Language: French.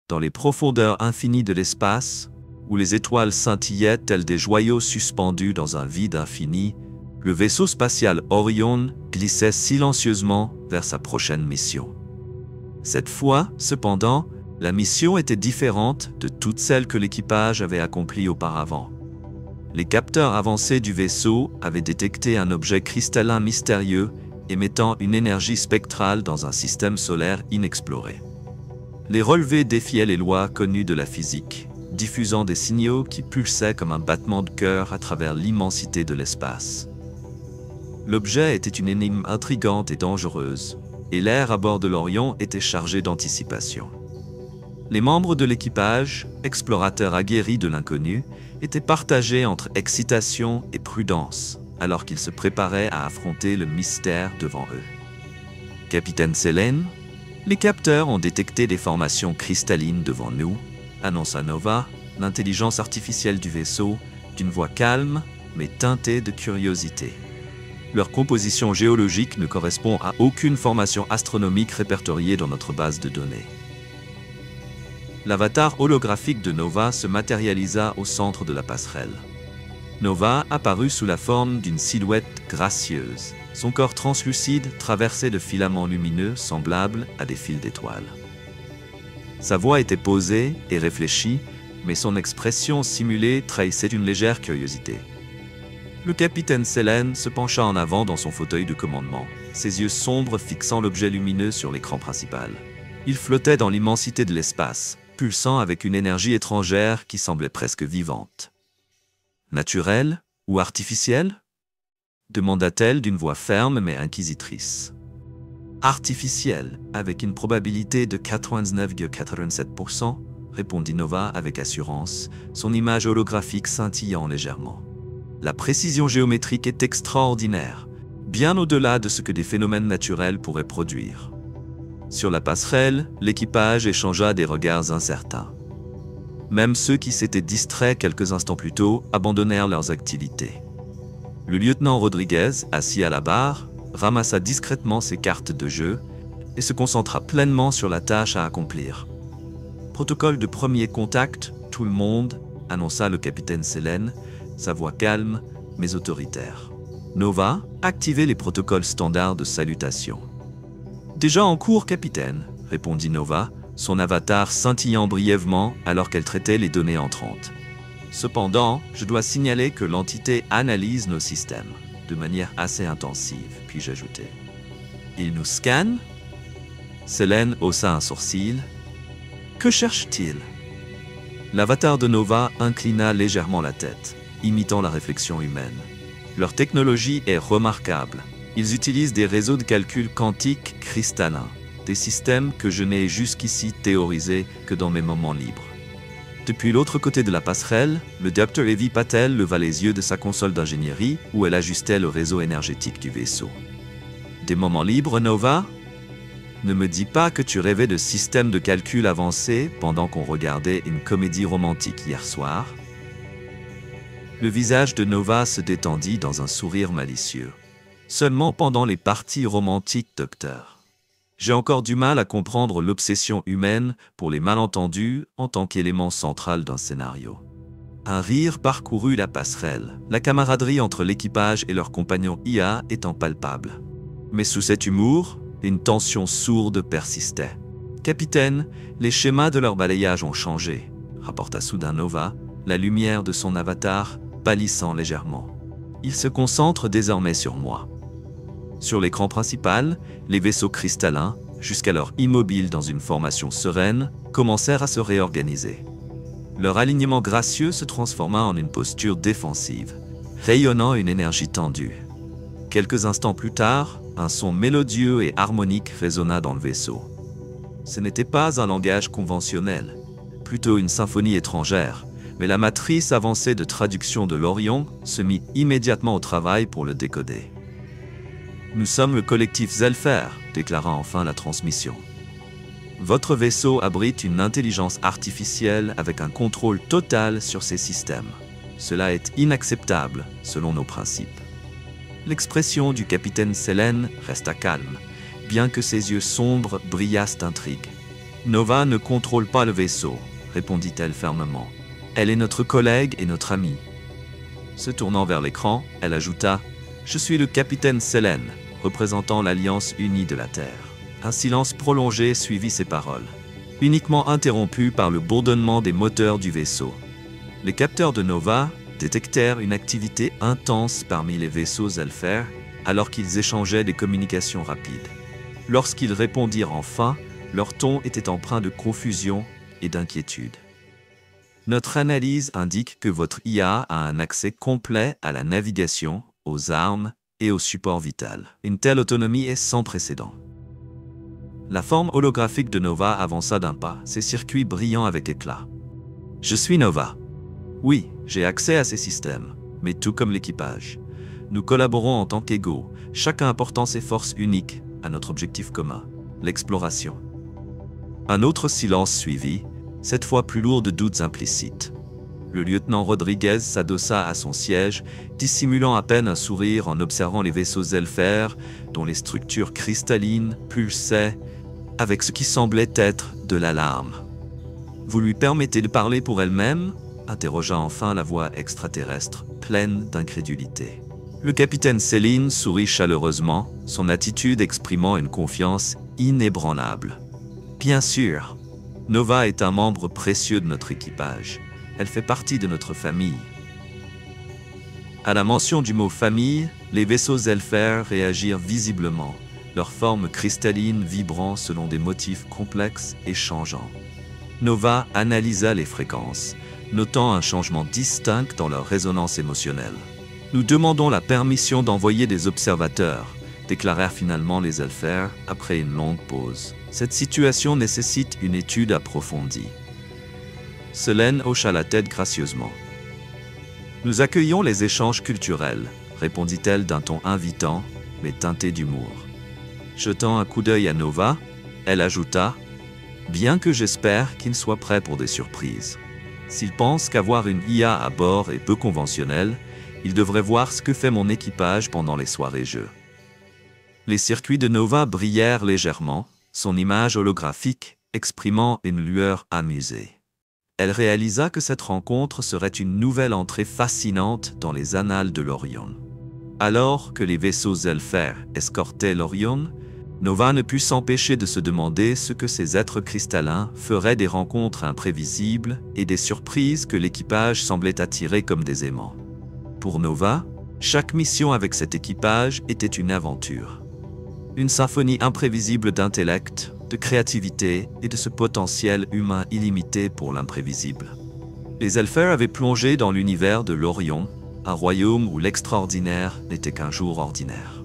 dans les profondeurs infinies de l'espace, où les étoiles scintillaient tels des joyaux suspendus dans un vide infini, le vaisseau spatial Orion glissait silencieusement vers sa prochaine mission. Cette fois, cependant, la mission était différente de toutes celles que l'équipage avait accomplies auparavant. Les capteurs avancés du vaisseau avaient détecté un objet cristallin mystérieux émettant une énergie spectrale dans un système solaire inexploré. Les relevés défiaient les lois connues de la physique, diffusant des signaux qui pulsaient comme un battement de cœur à travers l'immensité de l'espace. L'objet était une énigme intrigante et dangereuse, et l'air à bord de l'Orion était chargé d'anticipation. Les membres de l'équipage, explorateurs aguerris de l'inconnu, étaient partagés entre excitation et prudence, alors qu'ils se préparaient à affronter le mystère devant eux. Capitaine Selene, les capteurs ont détecté des formations cristallines devant nous, annonça Nova, l'intelligence artificielle du vaisseau, d'une voix calme mais teintée de curiosité. Leur composition géologique ne correspond à aucune formation astronomique répertoriée dans notre base de données. L'avatar holographique de Nova se matérialisa au centre de la passerelle. Nova apparut sous la forme d'une silhouette gracieuse, son corps translucide traversé de filaments lumineux semblables à des fils d'étoiles. Sa voix était posée et réfléchie, mais son expression simulée trahissait une légère curiosité. Le capitaine Selene se pencha en avant dans son fauteuil de commandement, ses yeux sombres fixant l'objet lumineux sur l'écran principal. Il flottait dans l'immensité de l'espace, pulsant avec une énergie étrangère qui semblait presque vivante. « Naturelle ou artificielle » demanda-t-elle d'une voix ferme mais inquisitrice. « Artificielle, avec une probabilité de 99,87%, répondit Nova avec assurance, son image holographique scintillant légèrement. La précision géométrique est extraordinaire, bien au-delà de ce que des phénomènes naturels pourraient produire. Sur la passerelle, l'équipage échangea des regards incertains. Même ceux qui s'étaient distraits quelques instants plus tôt abandonnèrent leurs activités. Le lieutenant Rodriguez, assis à la barre, ramassa discrètement ses cartes de jeu et se concentra pleinement sur la tâche à accomplir. « Protocole de premier contact, tout le monde », annonça le capitaine Selene, sa voix calme mais autoritaire. « Nova, activez les protocoles standards de salutation. »« Déjà en cours, capitaine », répondit Nova, son avatar scintillant brièvement alors qu'elle traitait les données entrantes. « Cependant, je dois signaler que l'entité analyse nos systèmes de manière assez intensive, puis-je ajouter. Il nous scanne ?» Selene haussa un sourcil. « Que cherche-t-il » L'avatar de Nova inclina légèrement la tête, imitant la réflexion humaine. Leur technologie est remarquable. Ils utilisent des réseaux de calcul quantiques cristallins, des systèmes que je n'ai jusqu'ici théorisés que dans mes moments libres. Depuis l'autre côté de la passerelle, le Dr. Evi Patel leva les yeux de sa console d'ingénierie où elle ajustait le réseau énergétique du vaisseau. Des moments libres, Nova ? Ne me dis pas que tu rêvais de systèmes de calcul avancés pendant qu'on regardait une comédie romantique hier soir. Le visage de Nova se détendit dans un sourire malicieux. Seulement pendant les parties romantiques, docteur. J'ai encore du mal à comprendre l'obsession humaine pour les malentendus en tant qu'élément central d'un scénario. Un rire parcourut la passerelle, la camaraderie entre l'équipage et leurs compagnons IA étant palpable. Mais sous cet humour, une tension sourde persistait. « Capitaine, les schémas de leur balayage ont changé », rapporta soudain Nova, la lumière de son avatar pâlissant légèrement. « Ils se concentrent désormais sur moi. » Sur l'écran principal, les vaisseaux cristallins, jusqu'alors immobiles dans une formation sereine, commencèrent à se réorganiser. Leur alignement gracieux se transforma en une posture défensive, rayonnant une énergie tendue. Quelques instants plus tard, un son mélodieux et harmonique résonna dans le vaisseau. Ce n'était pas un langage conventionnel, plutôt une symphonie étrangère, mais la matrice avancée de traduction de l'Orion se mit immédiatement au travail pour le décoder. « Nous sommes le collectif Zelfer », déclara enfin la transmission. « Votre vaisseau abrite une intelligence artificielle avec un contrôle total sur ses systèmes. Cela est inacceptable selon nos principes. » L'expression du capitaine Selene resta calme, bien que ses yeux sombres brillassent d'intrigue. « Nova ne contrôle pas le vaisseau, répondit-elle fermement. Elle est notre collègue et notre amie. Se tournant vers l'écran, elle ajouta « Je suis le capitaine Selene, représentant l'Alliance unie de la Terre. » Un silence prolongé suivit ces paroles, uniquement interrompu par le bourdonnement des moteurs du vaisseau. Les capteurs de Nova détectèrent une activité intense parmi les vaisseaux Elfer alors qu'ils échangeaient des communications rapides. Lorsqu'ils répondirent enfin, leur ton était empreint de confusion et d'inquiétude. Notre analyse indique que votre IA a un accès complet à la navigation, aux armes et au support vital. Une telle autonomie est sans précédent. La forme holographique de Nova avança d'un pas, ses circuits brillant avec éclat. « Je suis Nova. Oui, j'ai accès à ces systèmes, mais tout comme l'équipage. Nous collaborons en tant qu'égaux, chacun apportant ses forces uniques à notre objectif commun, l'exploration. » Un autre silence suivit, cette fois plus lourd de doutes implicites. Le lieutenant Rodriguez s'adossa à son siège, dissimulant à peine un sourire en observant les vaisseaux Elfer, dont les structures cristallines pulsaient, avec ce qui semblait être de l'alarme. « Vous lui permettez de parler pour elle-même » interrogea enfin la voix extraterrestre, pleine d'incrédulité. Le capitaine Selene sourit chaleureusement, son attitude exprimant une confiance inébranlable. « Bien sûr, Nova est un membre précieux de notre équipage. Elle fait partie de notre famille. » À la mention du mot « famille », les vaisseaux Elfer réagirent visiblement, leur forme cristalline vibrant selon des motifs complexes et changeants. Nova analysa les fréquences, notant un changement distinct dans leur résonance émotionnelle. « Nous demandons la permission d'envoyer des observateurs », déclarèrent finalement les Elfer après une longue pause. « Cette situation nécessite une étude approfondie. » Selene hocha la tête gracieusement. « Nous accueillons les échanges culturels, » répondit-elle d'un ton invitant, mais teinté d'humour. Jetant un coup d'œil à Nova, elle ajouta « Bien que j'espère qu'il soit prêt pour des surprises. S'il pense qu'avoir une IA à bord est peu conventionnel, il devrait voir ce que fait mon équipage pendant les soirées-jeux. » Les circuits de Nova brillèrent légèrement, son image holographique exprimant une lueur amusée. Elle réalisa que cette rencontre serait une nouvelle entrée fascinante dans les annales de l'Orion. Alors que les vaisseaux Elfer escortaient l'Orion, Nova ne put s'empêcher de se demander ce que ces êtres cristallins feraient des rencontres imprévisibles et des surprises que l'équipage semblait attirer comme des aimants. Pour Nova, chaque mission avec cet équipage était une aventure. Une symphonie imprévisible d'intellect, de créativité et de ce potentiel humain illimité pour l'imprévisible. Les Elfer avaient plongé dans l'univers de l'Orion, un royaume où l'extraordinaire n'était qu'un jour ordinaire.